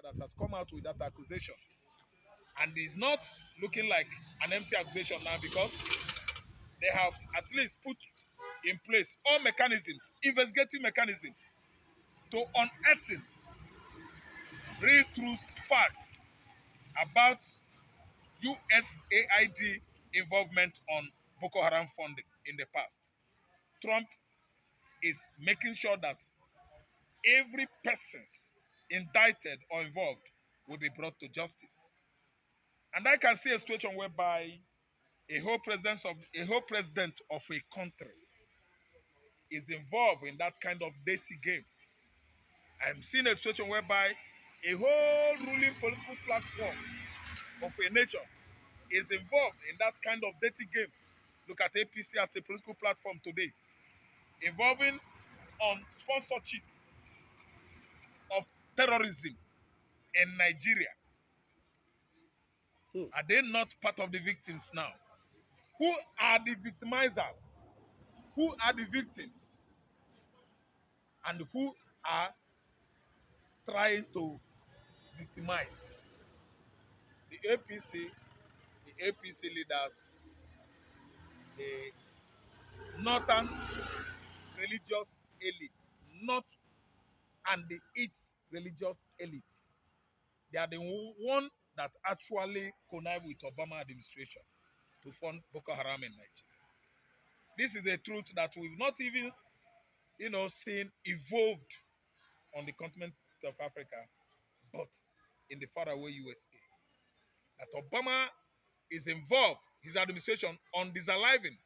that has come out with that accusation. And it's not looking like an empty accusation now, because they have at least put in place all mechanisms, investigative mechanisms, to unearthing real truth facts about USAID involvement on Boko Haram funding in the past. Trump is making sure that every person indicted or involved will be brought to justice. And I can see a situation whereby a whole president of a country is involved in that kind of dirty game. I'm seeing a situation whereby a whole ruling political platform of a nation is involved in that kind of dirty game. Look at APC as a political platform today, involving on sponsorship of terrorism in Nigeria. Are they not part of the victims now? Who are the victimizers? Who are the victims? And who are trying to victimize? The APC leaders, the northern religious elite, north and the east religious elites. They are the one that actually connive with Obama administration to fund Boko Haram in Nigeria. This is a truth that we've not even, seen evolved on the continent of Africa, but in the faraway USA. That Obama is involved, his administration, on disaliving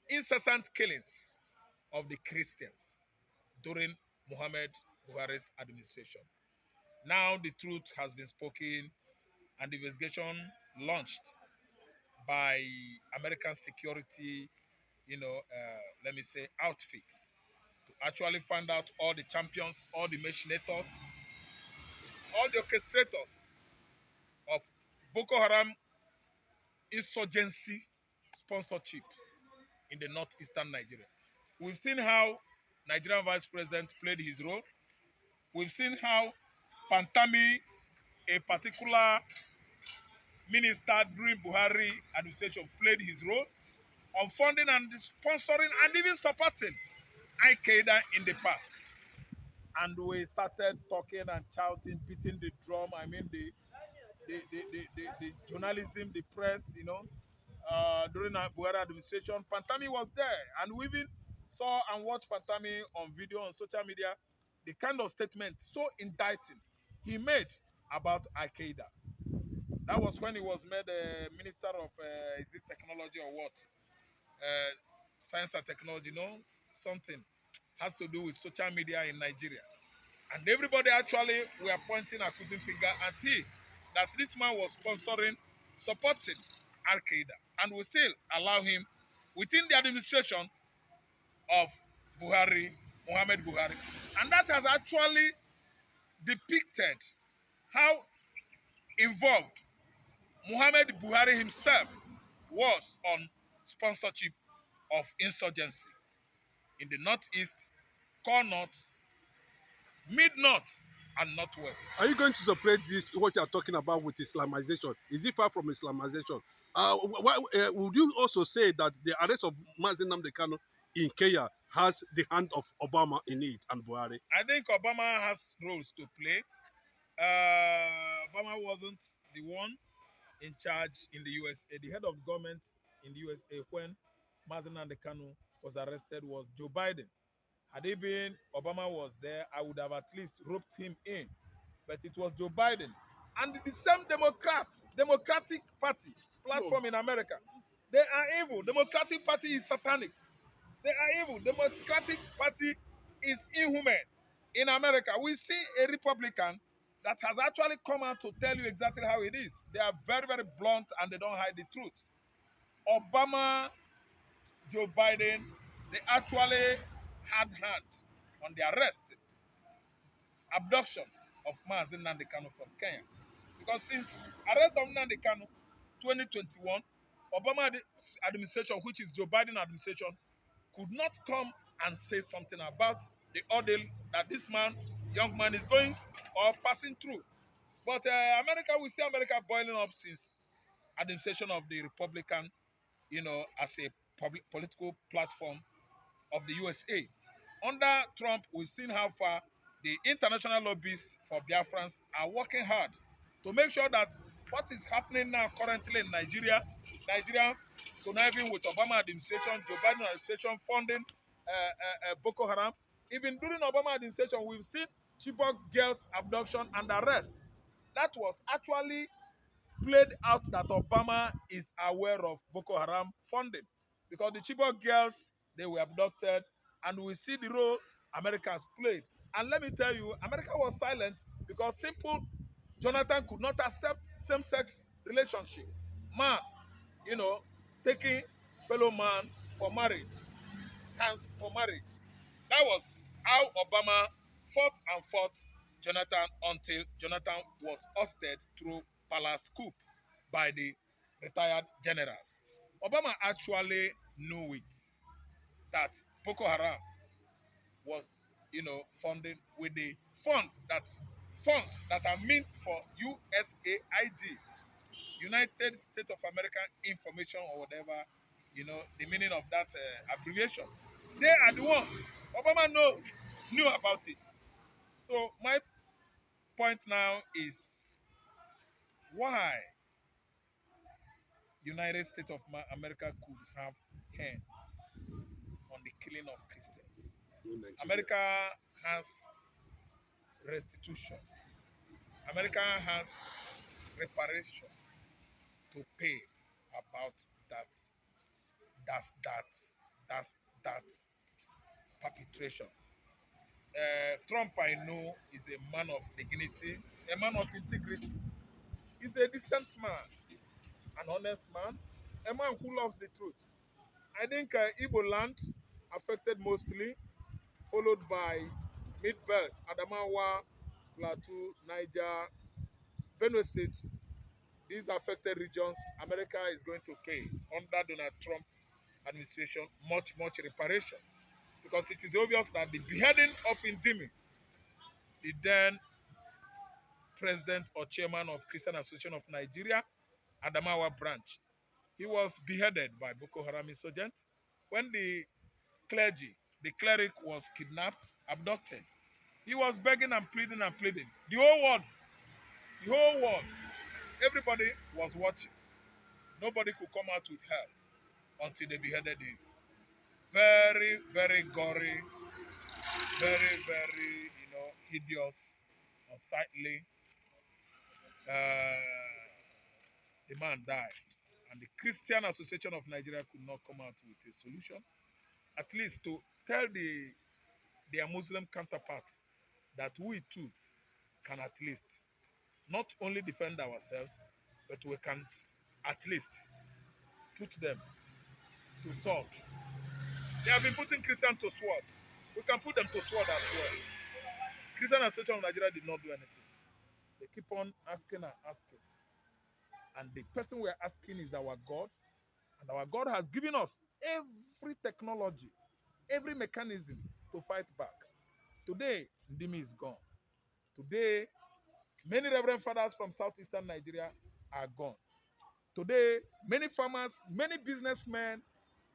incessant killings of the Christians during Muhammad Buhari's administration. Now the truth has been spoken and the investigation launched by American security, let me say, outfits to actually find out all the champions, all the machinators, all the orchestrators of Boko Haram insurgency sponsorship in the northeastern Nigeria. We've seen how Nigerian Vice President played his role. We've seen how Pantami, a particular minister during Buhari administration, played his role on funding and sponsoring and even supporting Al-Qaeda in the past. And we started talking and shouting, beating the drum. I mean, the journalism, the press, during our Buhari administration, Pantami was there. And we even saw and watched Pantami on video, on social media, the kind of statement so indicting he made about Al-Qaeda. That was when he was made Minister of, is it technology or what? Science and technology, something has to do with social media in Nigeria. And everybody actually were pointing accusing finger at him that this man was sponsoring, supporting Al-Qaeda, and will still allow him within the administration of Muhammad Buhari. And that has actually depicted how involved Muhammad Buhari himself was on sponsorship of insurgency in the northeast, core north, mid-north, and northwest. Are you going to separate this, what you are talking about, with Islamization? Is it far from Islamization? Would you also say that the arrest of Nnamdi Kanu in Kenya has the hand of Obama in it and Buhari? I think Obama has roles to play. Obama wasn't the one in charge in the USA. The head of the government in the USA when Nnamdi Kanu was arrested was Joe Biden. Had it been Obama was there, I would have at least roped him in. But it was Joe Biden. And the same Democratic Party platform in America. They are evil. Democratic Party is satanic. They are evil. Democratic Party is inhuman. In America, we see a Republican that has actually come out to tell you exactly how it is. They are very, very blunt and they don't hide the truth. Obama, Joe Biden, they actually had hand on the arrest, abduction of Nnamdi Kanu from Kenya. Because since arrest of Nnamdi Kanu, 2021, Obama administration, which is Joe Biden administration, could not come and say something about the ordeal that this young man is going or passing through. But America, we see America boiling up since administration of the Republican, as a political platform of the USA. Under Trump, we've seen how far the international lobbyists for Biafrans are working hard to make sure that what is happening now currently in Nigeria conniving with Obama administration, Joe Biden administration funding Boko Haram. Even during Obama administration, we've seen Chibok girls abduction and arrest. That was actually played out that Obama is aware of Boko Haram funding because the Chibok girls, they were abducted, and we see the role Americans played. And let me tell you, America was silent because simple Jonathan could not accept same-sex relationship. Man, you know, taking fellow man for marriage, hands for marriage. That was how Obama fought Jonathan until Jonathan was ousted through palace coup by the retired generals. Obama actually knew it that Boko Haram was, funding with the funds that are meant for USAID, United States of America Information or whatever, the meaning of that abbreviation. They are the ones. Obama knew about it. So my point now is why United States of America could have hands on the killing of Christians. in Nigeria. America has restitution. America has reparation to pay about that. That's that. That's that perpetration. Trump, I know, is a man of dignity, a man of integrity. He's a decent man, an honest man, a man who loves the truth. I think Igbo land affected mostly, followed by Mid-Belt, Adamawa, Plateau, Niger, Benue State. These affected regions, America is going to pay under Donald Trump administration much reparation because it is obvious that the beheading of Ndimi, the then president or chairman of Christian Association of Nigeria, Adamawa branch, he was beheaded by Boko Haram insurgents when the cleric was kidnapped, abducted. He was begging and pleading and pleading. The whole world, everybody was watching. Nobody could come out with help until they beheaded him. Very gory, very, hideous, unsightly. The man died. And the Christian Association of Nigeria could not come out with a solution, at least to tell their Muslim counterparts that we too can at least not only defend ourselves, but we can at least put them to sword. They have been putting Christians to sword. We can put them to sword as well. Christian Association of Nigeria did not do anything. They keep on asking and asking. And the person we're asking is our God. And our God has given us every technology, every mechanism to fight back. Today, Ndimi is gone. Today, many Reverend Fathers from southeastern Nigeria are gone. Today, many farmers, many businessmen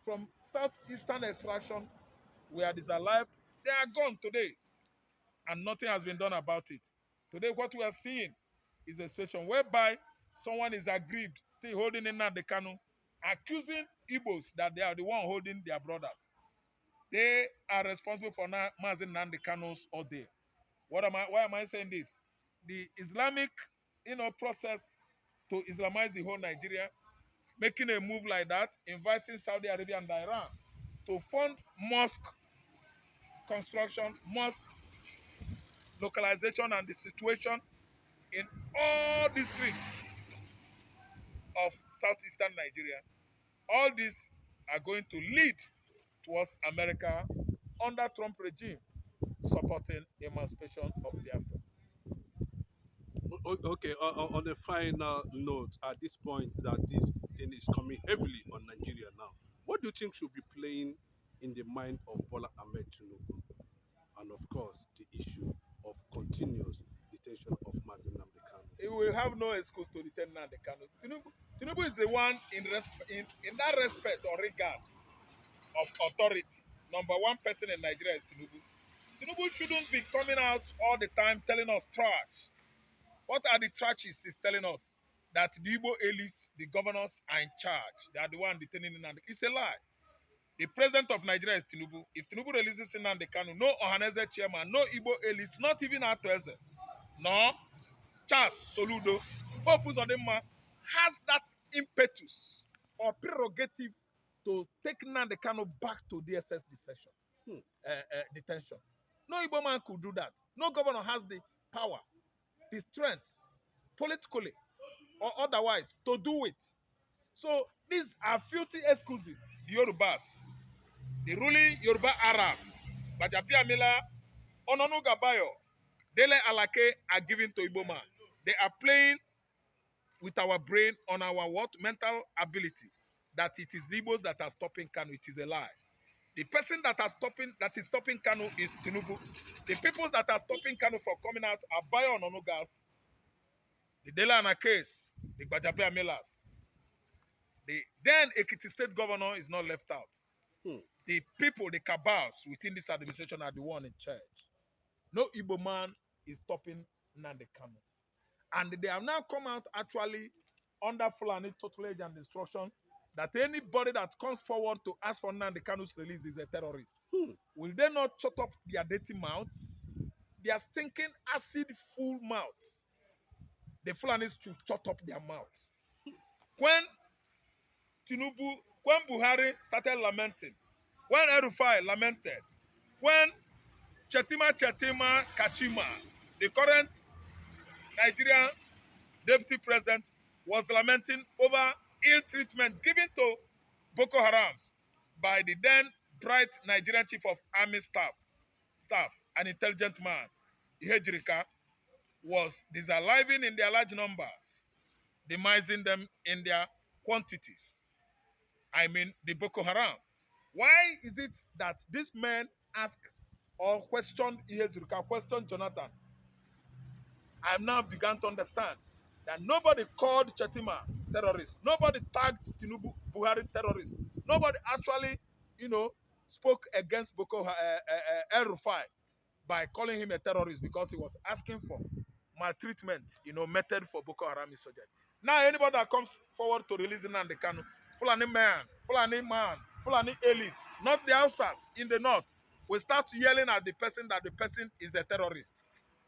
from southeastern extraction were disallowed. They are gone today, and nothing has been done about it. Today, what we are seeing is a situation whereby someone is aggrieved, still holding in Nnamdi Kanu, accusing Igbos that they are the one holding their brothers. They are responsible for Mazin Nnamdi Kanu's ordeal. Why am I saying this? The Islamic, process to Islamize the whole Nigeria, making a move like that, inviting Saudi Arabia and Iran to fund mosque construction, mosque localization, and the situation in all districts of southeastern Nigeria. All these are going to lead towards America under Trump regime supporting emancipation of Biafra. Okay, on a final note, at this point that this thing is coming heavily on Nigeria now, what do you think should be playing in the mind of Bola Ahmed Tinubu? And of course, the issue of continuous detention of Mazin Nnamdi Kanu. will have no excuse to detain Nnamdi Kanu. Tinubu is the one in that respect or regard of authority. Number one person in Nigeria is Tinubu. Tinubu shouldn't be coming out all the time telling us trash. What are the trashes he's telling us? That the Igbo elites, the governors are in charge. They are the one detaining Nnamdi. It's a lie. The president of Nigeria is Tinubu. If Tinubu releases Nnamdi Kanu, no Ohaneze chairman, no Igbo elites, not even Atueze, no Charles Soludo, Hope Uzodinma has that impetus or prerogative to take Nnamdi Kanu back to DSS detention. No Igbo man could do that. No governor has the power, the strength, politically or otherwise, to do it. So these are filthy excuses. The Yorubas, the ruling Yoruba Arabs, Bajapia Mila, Ononu Gabayo, Dele Alake are given to Igbo man. They are playing with our brain on our what? Mental ability. That it is the Igbos that are stopping Kanu. It is a lie. The person that is stopping Kanu is Tinubu. The people that are stopping Kanu from coming out are Bayo Ononugas, the Dele Alakes, the Bajapia Milas. The then Ekiti State Governor is not left out. The people, the cabals within this administration are the one in charge. No Igbo man is stopping Nnamdi Kanu. And they have now come out actually under Fulani tutelage and instruction that anybody that comes forward to ask for Nnamdi Kanu's release is a terrorist. Will they not shut up their dirty mouths? Their stinking acid-full mouths. The Fulanis should shut up their mouths. When Buhari started lamenting, when Erufai lamented, when Chetima Kachima, the current Nigerian deputy president, was lamenting over ill treatment given to Boko Harams by the then bright Nigerian chief of army staff, an intelligent man, Ihejirika, was disaliving in their large numbers, demising them in their quantities. I mean, the Boko Haram. Why is it that this man ask or question Ihejirika, question Jonathan? I've now begun to understand that nobody called Chetima terrorist. Nobody tagged Tinubu Buhari terrorist. Nobody actually, spoke against El-Rufai by calling him a terrorist because he was asking for maltreatment, method for Boko Haram insurgents. Now anybody that comes forward to release Nnamdi Kanu, Fulani man, Fulani elites, not the outsiders in the north, will start yelling at the person that the person is a terrorist.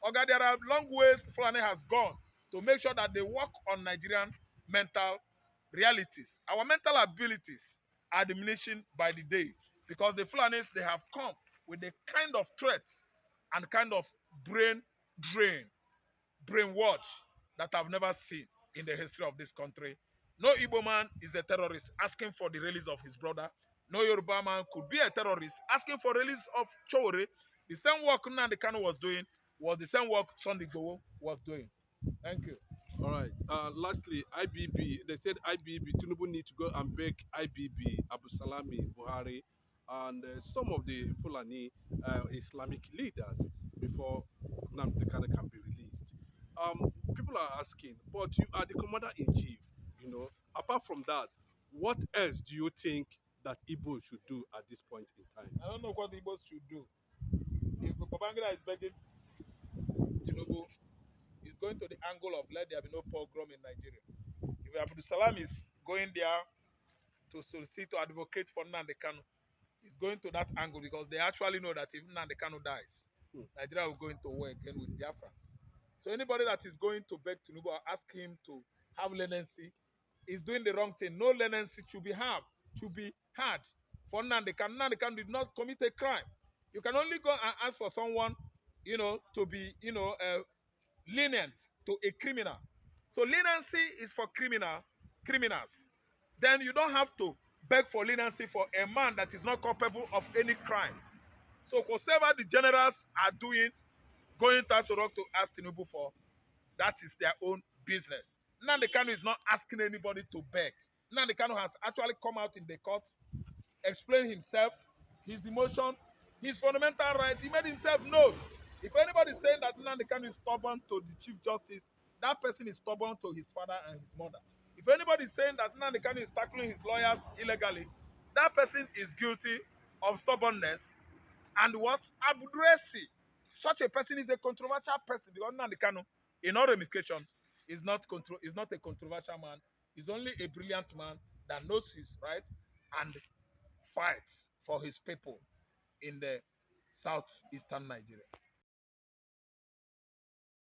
Okay, there are long ways Fulani has gone to make sure that they work on Nigerian mental realities. Our mental abilities are diminishing by the day because the Fulanis, they have come with the kind of threats and kind of brainwash that I've never seen in the history of this country. No Igbo man is a terrorist asking for the release of his brother. No Yoruba man could be a terrorist asking for release of Chowore. The same work Nnamdi Kanu was doing was the same work Sunday Igboho was doing. Thank you. All right. Lastly, IBB. They said IBB, Tinubu need to go and beg IBB, Abu Salami, Buhari, and some of the Fulani Islamic leaders before Nnamdi Kanu can be released. People are asking, but you are the commander-in-chief, Apart from that, what else do you think that Igbo should do at this point in time? I don't know what the Igbos should do. If Babangida is begging Tinubu, he's going to the angle of let there be no pogrom in Nigeria. If Abdul Salam is going there to solicit to advocate for Nnamdi Kanu, he's going to that angle because they actually know that if Nnamdi Kanu dies, Nigeria will go into war again with biafrans. So anybody that is going to beg Tinubu or ask him to have leniency is doing the wrong thing. No leniency should be had for Nnamdi Kanu. Nnamdi Kanu did not commit a crime. You can only go and ask for someone, to be, lenient to a criminal. So leniency is for criminals. Then you don't have to beg for leniency for a man that is not culpable of any crime. So whatever the generals are doing, going to Asorok to ask Tinubu for, that is their own business. Nnamdi Kanu is not asking anybody to beg. Nnamdi Kanu has actually come out in the court, explained himself, his emotion, his fundamental rights. He made himself known. If anybody is saying that Nnamdi Kanu is stubborn to the Chief Justice, that person is stubborn to his father and his mother. If anybody is saying that Nnamdi Kanu is tackling his lawyers illegally, that person is guilty of stubbornness and what? Abduresi. Such a person is a controversial person because Nnamdi Kanu, in all ramification, is not a controversial man. He's only a brilliant man that knows his right and fights for his people in the southeastern Nigeria.